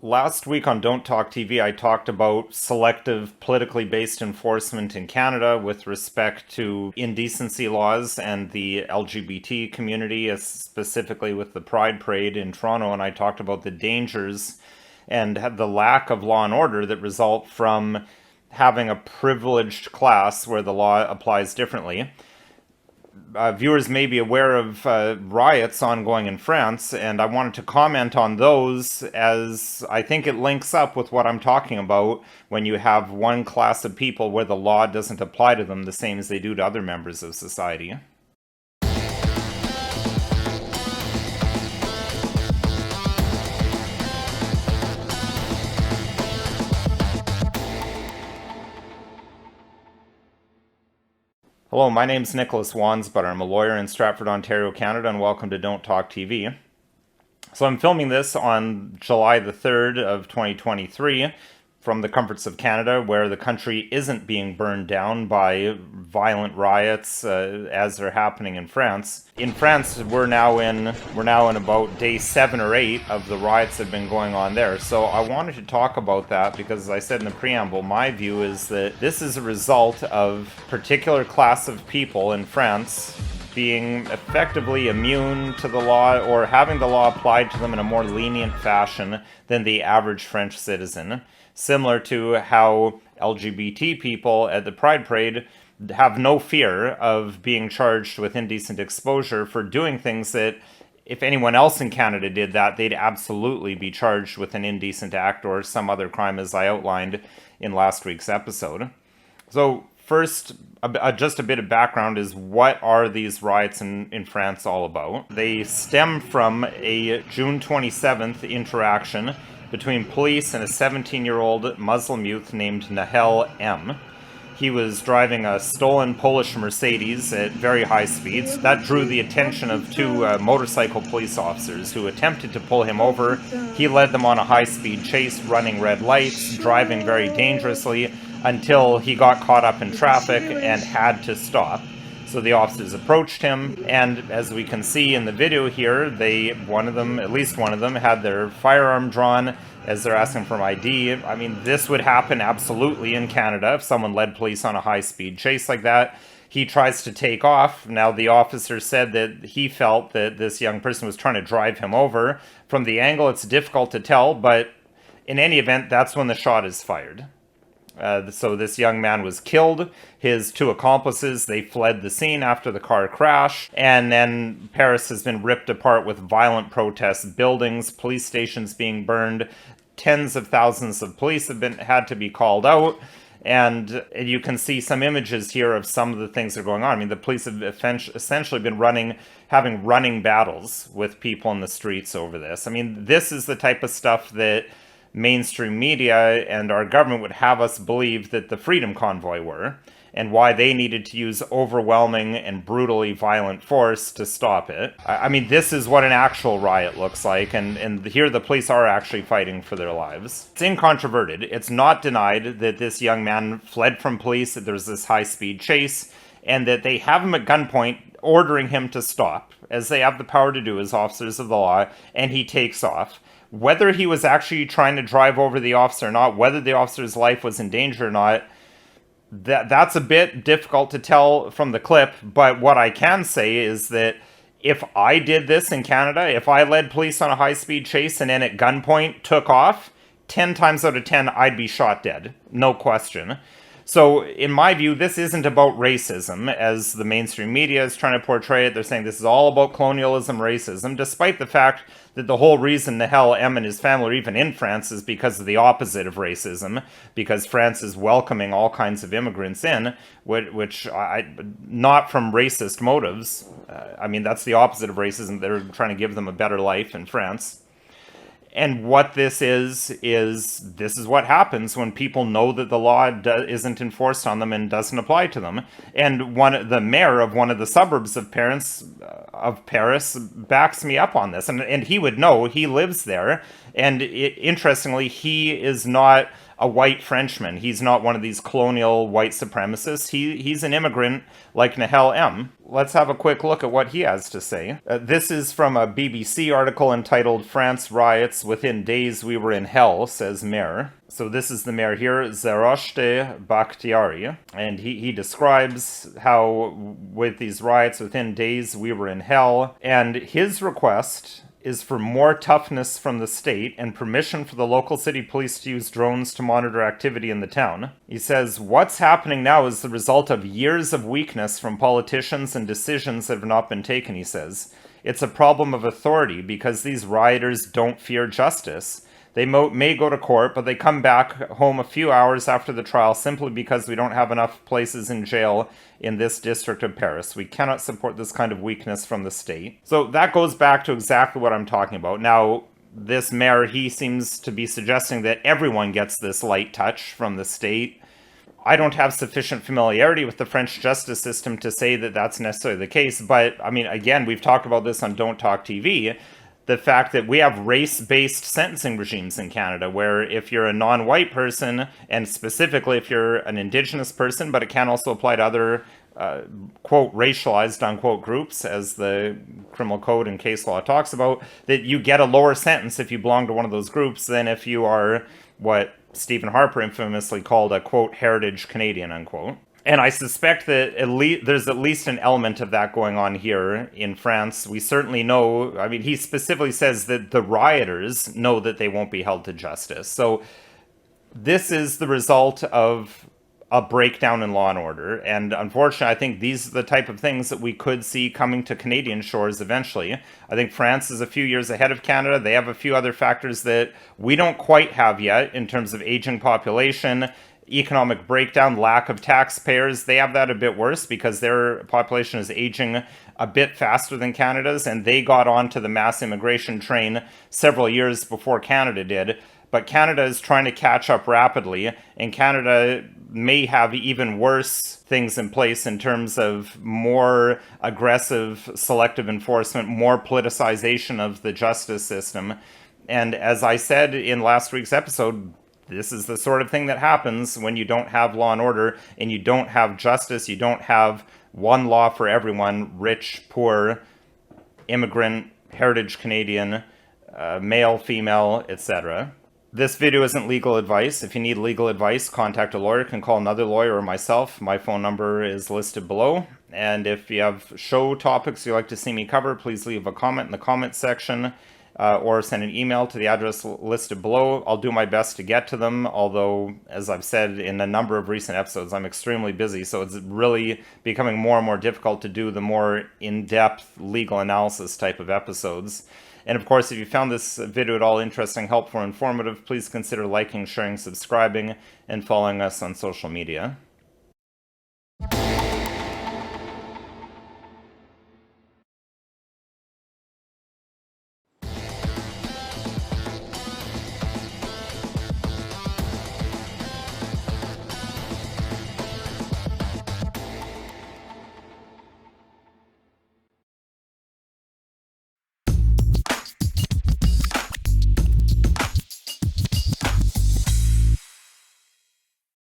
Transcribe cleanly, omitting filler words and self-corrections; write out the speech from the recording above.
Last week on Don't Talk TV, I talked about selective politically based enforcement in Canada with respect to indecency laws and the LGBT community, specifically with the Pride Parade in Toronto. And I talked about the dangers and the lack of law and order that result from having a privileged class where the law applies differently. Viewers may be aware of riots ongoing in France, and I wanted to comment on those as I think it links up with what I'm talking about when you have one class of people where the law doesn't apply to them the same as they do to other members of society. Hello, my name's Nicholas Wansbutter. I'm a lawyer in Stratford, Ontario, Canada, and welcome to Don't Talk TV. So I'm filming this on July the 3rd of 2023 from the comforts of Canada, where the country isn't being burned down by violent riots as they're happening in France. In France, we're now in about day 7 or 8 of the riots that have been going on there. So I wanted to talk about that because, as I said in the preamble, my view is that this is a result of a particular class of people in France being effectively immune to the law or having the law applied to them in a more lenient fashion than the average French citizen. Similar to how LGBT people at the Pride Parade have no fear of being charged with indecent exposure for doing things that, if anyone else in Canada did that, they'd absolutely be charged with an indecent act or some other crime, as I outlined in last week's episode. So first, just a bit of background is what are these riots in France all about? They stem from a June 27th interaction between police and a 17-year-old Muslim youth named Nahel M. He was driving a stolen Polish Mercedes at very high speeds. That drew the attention of two motorcycle police officers who attempted to pull him over. He led them on a high-speed chase, running red lights, driving very dangerously, until he got caught up in traffic and had to stop. So the officers approached him, and as we can see in the video here, at least one of them, had their firearm drawn as they're asking for ID. I mean, this would happen absolutely in Canada if someone led police on a high-speed chase like that. He tries to take off. Now, the officer said that he felt that this young person was trying to drive him over. From the angle, it's difficult to tell, but in any event, that's when the shot is fired. So this young man was killed. His two accomplices, they fled the scene after the car crash. And then Paris has been ripped apart with violent protests, buildings, police stations being burned. Tens of thousands of police have had to be called out. And you can see some images here of some of the things that are going on. I mean, the police have essentially been having running battles with people in the streets over this. I mean, this is the type of stuff that mainstream media and our government would have us believe that the Freedom Convoy were, and why they needed to use overwhelming and brutally violent force to stop it. I mean, this is what an actual riot looks like, and here the police are actually fighting for their lives. It's incontroverted. It's not denied that this young man fled from police, that there's this high-speed chase, and that they have him at gunpoint ordering him to stop, as they have the power to do as officers of the law, and he takes off. Whether he was actually trying to drive over the officer or not, whether the officer's life was in danger or not, that's a bit difficult to tell from the clip. But what I can say is that if I did this in Canada, if I led police on a high-speed chase and then at gunpoint took off, 10 times out of 10, I'd be shot dead. No question. So, in my view, this isn't about racism, as the mainstream media is trying to portray it. They're saying this is all about colonialism, racism, despite the fact that the whole reason Nahel M and his family are even in France is because of the opposite of racism, because France is welcoming all kinds of immigrants in, which not from racist motives. I mean, that's the opposite of racism. They're trying to give them a better life in France. And what this is this is what happens when people know that the law isn't enforced on them and doesn't apply to them. And the mayor of one of the suburbs of Paris backs me up on this. And he would know, he lives there. And interestingly, he is not a white Frenchman. He's not one of these colonial white supremacists. He's an immigrant like Nahel M. Let's have a quick look at what he has to say. This is from a BBC article entitled "France Riots, Within Days We Were in Hell," says Mayor. So this is the mayor here, Zeroshte Bakhtiari, and he describes how with these riots within days we were in hell, and his request is for more toughness from the state and permission for the local city police to use drones to monitor activity in the town. He says, "What's happening now is the result of years of weakness from politicians and decisions that have not been taken," he says. "It's a problem of authority because these rioters don't fear justice. They may go to court, but they come back home a few hours after the trial simply because we don't have enough places in jail in this district of Paris. We cannot support this kind of weakness from the state." So that goes back to exactly what I'm talking about. Now, this mayor, he seems to be suggesting that everyone gets this light touch from the state. I don't have sufficient familiarity with the French justice system to say that that's necessarily the case, but, I mean, again, we've talked about this on Don't Talk TV, the fact that we have race-based sentencing regimes in Canada, where if you're a non-white person, and specifically if you're an Indigenous person, but it can also apply to other, quote, racialized, unquote, groups, as the criminal code and case law talks about, that you get a lower sentence if you belong to one of those groups than if you are what Stephen Harper infamously called a, quote, heritage Canadian, unquote. And I suspect that there's at least an element of that going on here in France. We certainly know, I mean, he specifically says that the rioters know that they won't be held to justice. So this is the result of a breakdown in law and order. And unfortunately, I think these are the type of things that we could see coming to Canadian shores eventually. I think France is a few years ahead of Canada. They have a few other factors that we don't quite have yet in terms of aging population, economic breakdown, lack of taxpayers. They have that a bit worse because their population is aging a bit faster than Canada's, and they got onto the mass immigration train several years before Canada did. But Canada is trying to catch up rapidly, and Canada may have even worse things in place in terms of more aggressive selective enforcement, more politicization of the justice system. And as I said in last week's episode, this is the sort of thing that happens when you don't have law and order and you don't have justice. You don't have one law for everyone, rich, poor, immigrant, heritage Canadian, male, female, etc. This video isn't legal advice. If you need legal advice, contact a lawyer. You can call another lawyer or myself. My phone number is listed below. And if you have show topics you'd like to see me cover, please leave a comment in the comment section. Or send an email to the address listed below. I'll do my best to get to them, although, as I've said in a number of recent episodes, I'm extremely busy, so it's really becoming more and more difficult to do the more in-depth legal analysis type of episodes. And of course, if you found this video at all interesting, helpful, or informative, please consider liking, sharing, subscribing, and following us on social media.